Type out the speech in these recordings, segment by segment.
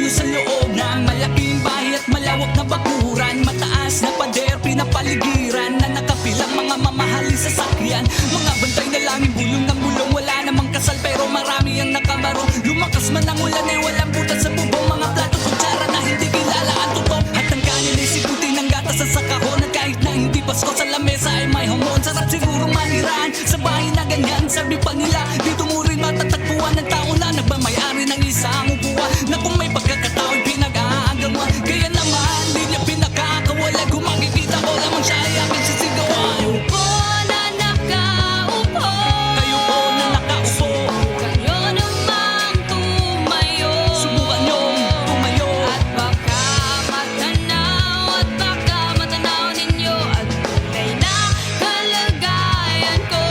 Sa loob ng malaking bahay at malawak na bakuran, mataas na pader, pinapaligiran na nakapilang mga mamahaling sasakyan. Mga bantay na langit, bulong ng bulong, wala namang kasal pero marami ang nakamarong. Lumakas man ang ulan ay walang butas sa bubong, mga plato kutsara na hindi kilala ang tutok. At ang kanin ay siputin ng gatas sa kahon, at kahit na hindi Pasko sa lamesa ay may hamon. Sarap siguro manirahan sa bahay na ganyan, sabi pa nila dito mo rin matatagpuan ng tao na nagmamayari ng isang upuan na kung may pagkakatao'y pinag-aagawan. Kaya naman di niya pinakakawala, kung makikita ko lamang siya ay aking sisigawan. Kayo po na nakaupo, Kayo po na nakaupo, kayo namang tumayo. subukan niyong tumayo. At baka matanaw ninyo at tunay na kalagayan ko.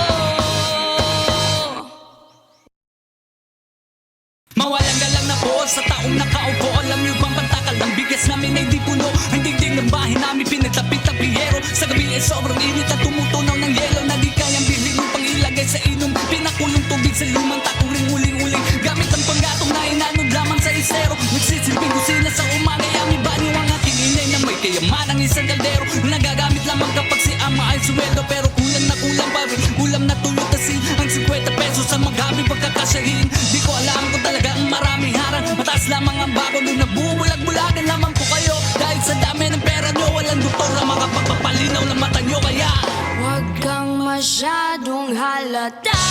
Mawalang galang na po sa taong nakaupo. Alam niyo bang pantakal ng bigas namin ay di puno? Ang dingding ng bahay namin pinagtapit ng piyero. Sa gabi ay sobrang init at tumutunaw ng yelo na di kayang bilhin upang ilagay sa inom. Pinakulong tubig sa lumang takong ring-uling-uling gamit ang panggatong na inanod lamang sa isero. Nagsisilbing kusina sa umaga, yami banyo ang aking inay na may kayaman ang isang kaldero. Nagagamit lamang kapag si ama ay sweldo, pero kulang na kulang pa rin. Ulam na tulog kasi ang 50 pesos sa maghabing pagkakasyahin. Di ko alam kung talagang marami harang, mataas lamang ang bako nung nabubulag-bulagan lamang po kayo. Dahil sa dami ng pera nyo, walang doktor na makapagpapalinaw ng mata nyo. Kaya Huwag kang masyadong halata.